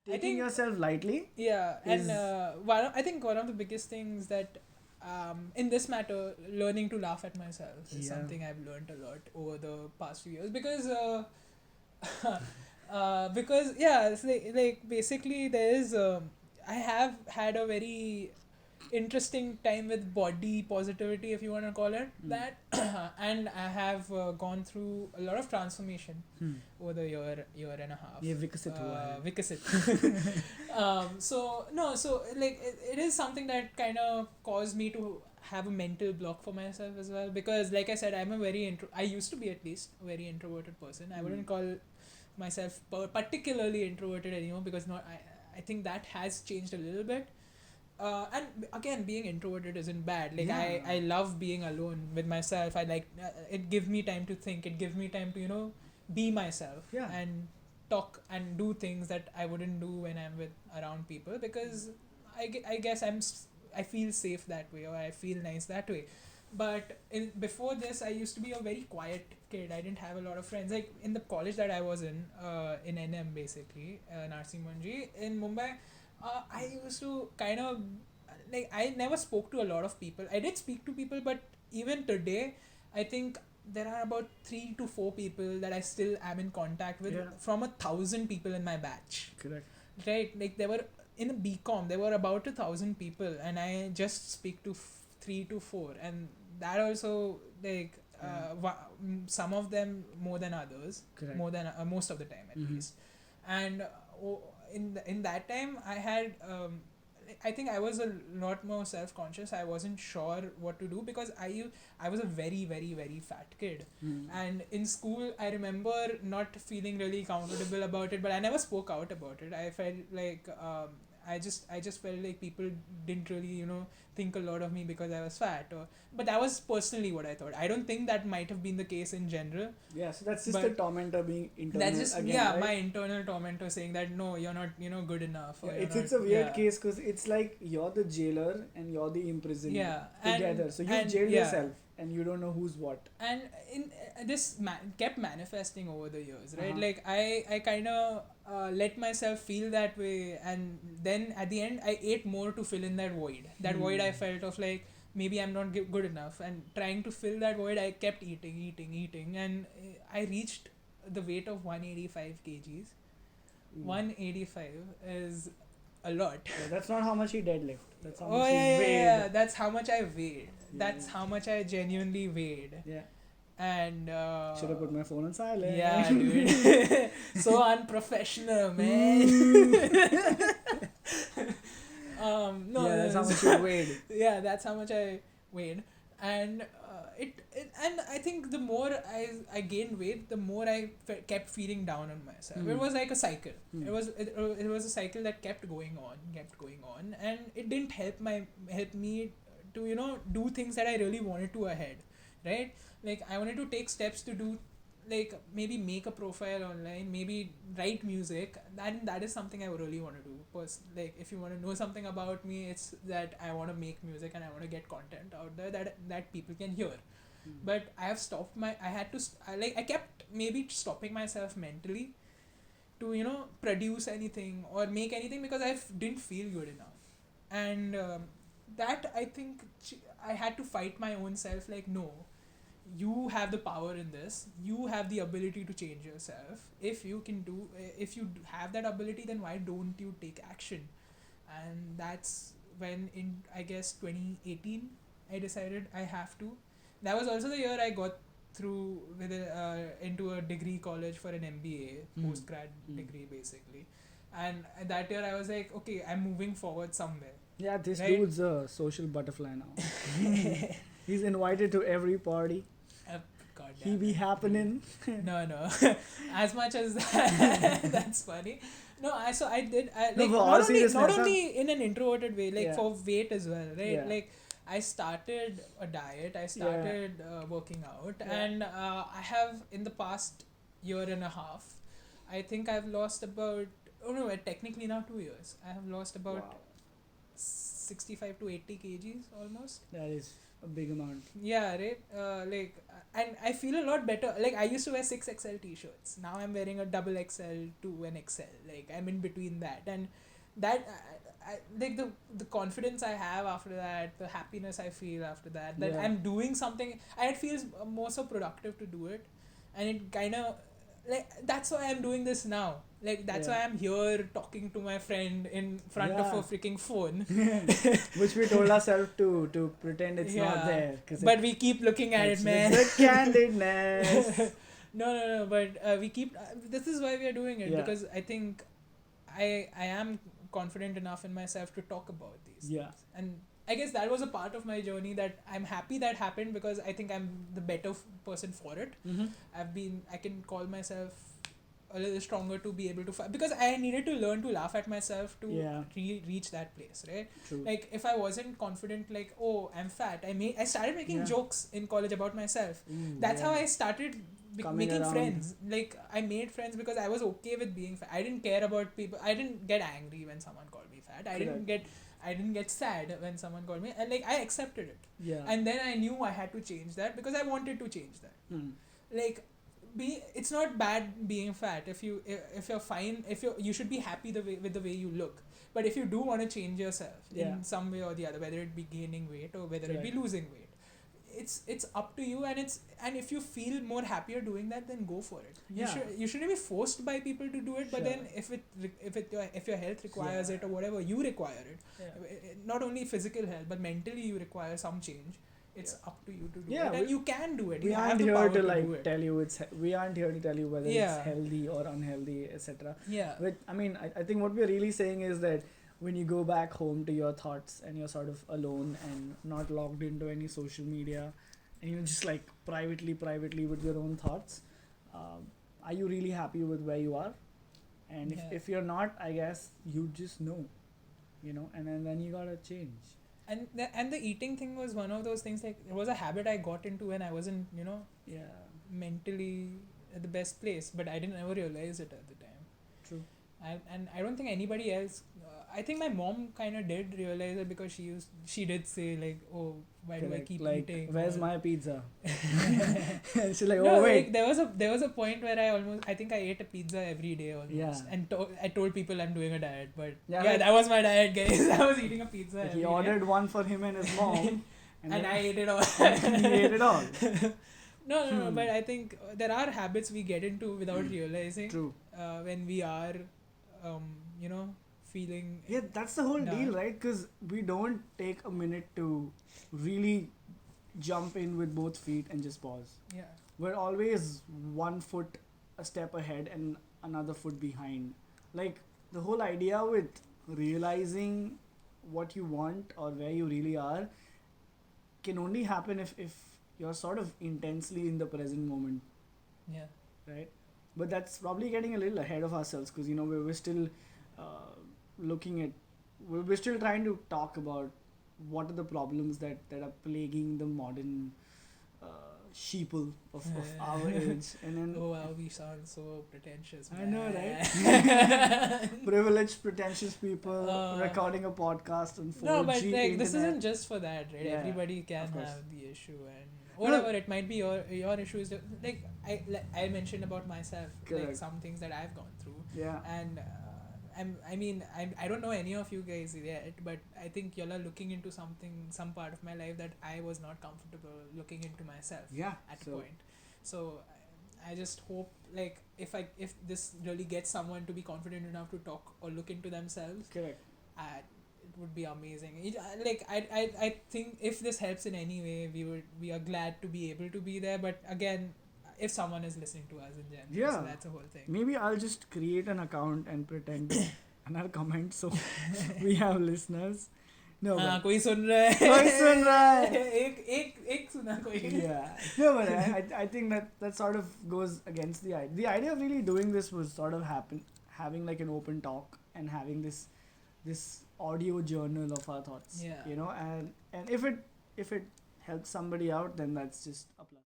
taking yourself lightly and is I think one of the biggest things that in this matter, learning to laugh at myself is yeah something I've learned a lot over the past few years because because yeah, it's like basically there is I have had a very interesting time with body positivity, if you want to call it that. And I have gone through a lot of transformation over the year and a half. ये विकसित हुआ है Vikasit. So no, so like it is something that kind of caused me to have a mental block for myself as well, because like I said, I'm a very I used to be at least a very introverted person. I wouldn't call myself particularly introverted anymore, because not I think that has changed a little bit. And again, being introverted isn't bad. Like Yeah. I love being alone with myself. I like it gives me time to think. It gives me time to be myself. Yeah. And talk and do things that I wouldn't do when I'm with around people, because I guess I feel safe that way, or I feel nice that way. But before this, I used to be a very quiet kid. I didn't have a lot of friends. Like in the college that I was in NM basically, Narsi Munji in Mumbai, I used to kind of like I never spoke to a lot of people. I did speak to people, but even today, I think there are about 3 to 4 people that I still am in contact with from 1,000 people in my batch. Correct. Right? Like there were in a BCom, there were about 1,000 people, and I just speak to 3 to 4, and that also like some of them more than others. Correct. More than most of the time at least. And in that time I had I think I was a lot more self-conscious. I wasn't sure what to do, because I was a very very very fat kid. And in school I remember not feeling really comfortable about it, but I never spoke out about it. I felt like I just felt like people didn't really think a lot of me because I was fat, but that was personally what I thought. I don't think that might have been the case in general. Yeah, so that's just the tormentor being internal. That's just again, right? my internal tormentor saying that no, you're not good enough. Yeah, it's a weird case, because it's like you're the jailer and you're the imprisoned together. So you've jailed yourself and you don't know who's what. And in this kept manifesting over the years, right? Like I kind of let myself feel that way, and then at the end I ate more to fill in that void. That void I felt of like maybe I'm not good enough, and trying to fill that void I kept eating, and I reached the weight of 185 kgs. 185 is a lot. Yeah, that's not how much he deadlift. That's how much he weighed. Yeah, that's how much I weighed. That's how much I genuinely weighed. Yeah. And should have put my phone on silent. Yeah, dude. So unprofessional, man. No, yeah, that's how much you weighed. Yeah, that's how much I weighed. And and I think the more I gained weight, the more I kept feeling down on myself. It was like a cycle. It was a cycle that kept going on, and it didn't help me to do things that I really wanted to ahead, right? Like I wanted to take steps to do, like maybe make a profile online, maybe write music. That is something I really want to do. Like if you want to know something about me, it's that I want to make music and I want to get content out there that people can hear. But I have stopped I kept maybe stopping myself mentally to produce anything or make anything, because I didn't feel good enough. And that I think I had to fight my own self, like no, you have the power in this, you have the ability to change yourself. If you have that ability, then why don't you take action? And that's when in I guess 2018 I decided I have to. That was also the year I got through with into a degree college for an MBA, postgrad degree basically. And that year I was like, okay, I'm moving forward somewhere. Yeah, this dude's a social butterfly now. He's invited to every party. God he be happening. No. As much as that's funny. No, I did. Not only in an introverted way, like for weight as well, right? Yeah. Like I started a diet. I started working out, and I have in the past year and a half, I think I've lost about technically now 2 years. I have lost about 65 to 80 kgs almost. That is a big amount. Yeah, right. And I feel a lot better. Like I used to wear 6XL t-shirts. Now I'm wearing a double XL to an XL. Like I'm in between that, and that like the confidence I have after that, the happiness I feel after that, that Yeah. I'm doing something, and it feels more so productive to do it, and it kind of like that's why I'm doing this now. Like that's Yeah. why I'm here talking to my friend in front of a freaking phone. Which we told ourselves to pretend it's not Yeah. there. But we keep looking at it, man. The candidness. No. But we keep. This is why we are doing it, Yeah. because I think I am confident enough in myself to talk about these Yeah. things. And I guess that was a part of my journey that I'm happy that happened, because I think I'm the better person for it. Mm-hmm. I can call myself a little stronger to be able to because I needed to learn to laugh at myself to Yeah. reach that place, right? True. Like if I wasn't confident, like, oh, I'm fat, I started making Yeah. jokes in college about myself. Ooh, That's yeah. how I started Coming making around. friends. Like I made friends because I was okay with being fat. I didn't care about people. I didn't get angry when someone called me fat. I didn't get sad when someone called me, and like I accepted it. Yeah. And then I knew I had to change that because I wanted to change that. Like it's not bad being fat if you're fine, you should be happy with the way you look. But if you do want to change yourself in some way or the other, whether it be gaining weight or whether it be losing weight, it's up to you, and if you feel more happier doing that, then go for it. You shouldn't be forced by people to do it. But then if your health requires it, or whatever, you require it, not only physical health but mentally you require some change. It's up to you to do it, and you can do it. We you aren't have the here power to do like it. tell you we aren't here to tell you whether it's healthy or unhealthy, etc. Yeah. But I mean, I think what we're really saying is that when you go back home to your thoughts and you're sort of alone and not logged into any social media, and you're just like privately with your own thoughts, are you really happy with where you are? And if you're not, I guess you just know, and then you gotta change. And the eating thing was one of those things, like it was a habit I got into when I wasn't mentally at the best place, but I didn't ever realize it at the time. True. And I don't think anybody else. I think my mom kind of did realize it, because she did say like, oh, why do I keep eating? Where's my pizza? And she's like, no, wait. Like, there was a point where I think I ate a pizza every day almost. Yeah. And I told people I'm doing a diet, but that was my diet, guys. I was eating a pizza. He ordered one for him and his mom, and I ate it all. He ate it all. No, but I think there are habits we get into without realizing. True. When we are, feeling. Yeah, that's the whole deal, right? Because we don't take a minute to really jump in with both feet and just pause. Yeah. We're always 1 foot a step ahead and another foot behind. Like the whole idea with realizing what you want or where you really are can only happen if you're sort of intensely in the present moment. Yeah. Right? But that's probably getting a little ahead of ourselves, because we're still we're still trying to talk about what are the problems that are plaguing the modern sheeple of our age. And then oh wow, we sound so pretentious, man. I know, right? Privileged, pretentious people recording a podcast on 4G. No, but like internet. this isn't just for that, right? Yeah, everybody can have the issue, and whatever it might be, your issue is like I mentioned about myself. Correct. Like some things that I've gone through. Yeah. And I don't know any of you guys yet, but I think y'all are looking into some part of my life that I was not comfortable looking into myself. Yeah. At a point. So I just hope, like, if this really gets someone to be confident enough to talk or look into themselves. Correct. It would be amazing. I think if this helps in any way, we are glad to be able to be there. But again, if someone is listening to us in general, so that's a whole thing. Maybe I'll just create an account and pretend and I'll comment so we have listeners. No, but कोई सुन रहा है कोई सुन रहा है एक सुना कोई. Yeah. No, but I think that sort of goes against the idea. The idea of really doing this was sort of having like an open talk and having this audio journal of our thoughts. Yeah. And if it helps somebody out, then that's just a plus.